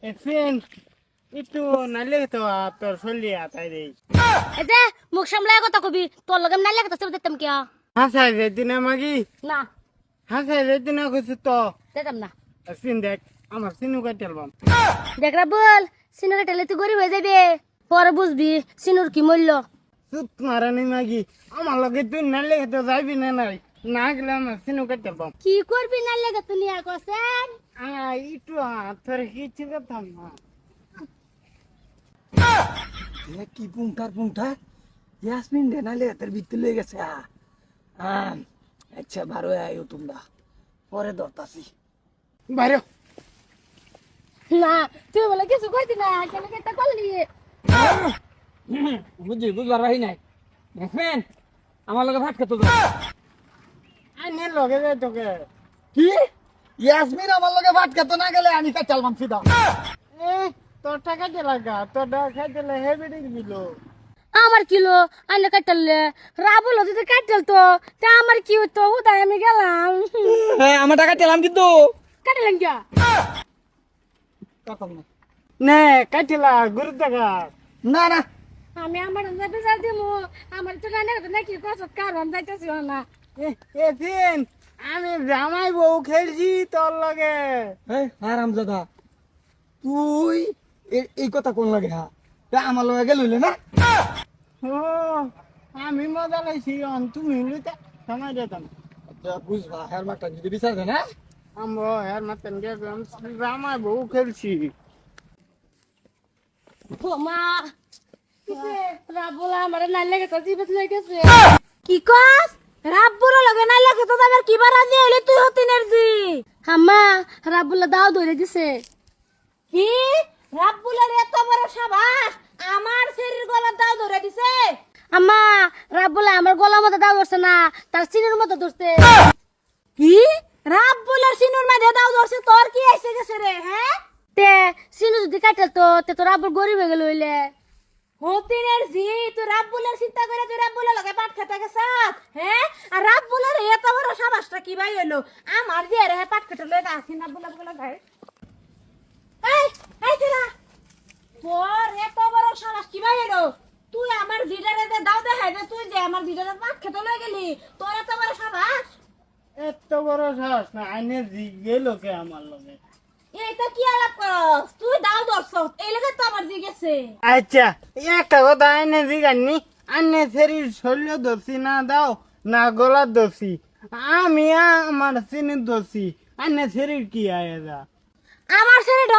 friend একটু নাইলে তো তোর শরীরে আতাই রে এতে মুখ সামলায় কথা কবি তোর লগে নাই লাগে তো দেখতাম কি হাসাই রে দিনা মাগি না হাসাই রে দিনা কইছিস তো দেখতাম না সিন দেখ আমার সিনু কাটেলবাম দেখরা বল সিনুর টেলে তুই গরিব হয়ে যাবে পরে বুঝবি সিনুর কি মূল্য চুপ মারানি মাগি আমার লগে তুই নাইলে তো যাইবি না নাই না গেলে আমার সিনু কাটেলবাম কি করবি নাই লাগে তুই আর কসেন একটু তোর কিছু কথা না কি পুংটা ইয়াসমিন দেনালে হাতের ভিতরে লেগে গেছে আচ্ছা ভালো আয়ো তোমরা পরে দরতাছি বাইরে না তুই বলে কিছু কইতি না কেন কেটা করলি বুঝবার ভাই নাই দেখবেন আমার লগে ভাত খেতে আইনে লগে যাই তোকে কি ইয়াসমিন আমার লগে ভাত খেতে না গেলে আমি কাটাল মাম সিধা এ তোর টাকা দিলা গা তোর টাকা খাইতে হেভি দিল আমার কিলো আইনে কাটলে রাবুল যদি কাটল তো তা আমার কি হতো উদয় আমি গেলাম আমার টাকা টেলাম কিন্তু কাটলেন কি কাটাম না নে কাটিলা গুরু টাকা না না আমি আমার বিচার দিমু আমার তো জানে নাকি কত কারণ যাইতেছি না এ ফিন আমি জামাই বউ খেলছি তোর লগে হারামজাদা তুই এই কথা কোন লাগে হ্যাঁ আমার লগে গেল না ও আমি মজা লাইছি তুমি লইতা সময় দিতাম বুঝবা হের মাঠটা যদি বিচার দে না আমরা হের মাতেন গেলাম জামাই বউ খেলছি মা রাবুল আমার নাই লাগে তো জীবিত লাগেছে কি কস রাব্বুর লগে নাই লাগে তো আবার কি বারাজি হইলে তুই হতি নারজি আম্মা রাব্বুল দাও ধরে দিছে কি রাব্বুলের এত বড় সাবাস আমার শরীর গলা দাও ধরে দিছে আম্মা রাব্বুল আমার গলা মতো দাও ধরছে না তার সিনের মতো ধরছে কি রাব্বুলের সিনুর মধ্যে দাও ধরছে তোর কি এসে গেছে রে হ্যাঁ তে সিনু যদি কাটল তো তে তো রাব্বুল গরিব হয়ে গেল হইলে হতিনের জি তুই রাব্বুলের চিন্তা করে তুই রাব্বুলের লগে পাট খেতে গেছাস হ্যাঁ আর রাব্বুলের এত বড় সাবাসটা কি ভাই হইলো আমার দিয়ে রে পাট খেতে লয়ে আসি রাব্বুলের বলে ভাই এই তেরা তোর এত বড় সাবাস কি ভাই হইলো তুই আমার দিদারে দে দাও দে হ্যাঁ তুই যে আমার দিদারে পাট খেতে লয়ে গেলি তোর এত বড় সাবাস এত বড় সাহস না আইনে গেল কে আমার লগে এইটা কি আলাপ করস তুই দাও দর্শক এই লাগে তো আমার দিয়ে গেছে আচ্ছা একটা কথা আইনে দিগানি আইনে শরীর শরীর ধরছি না দাও না গলা ধরছি আমি আমার সিনে ধরছি আইনে শরীর কি আয়া আমার শরীর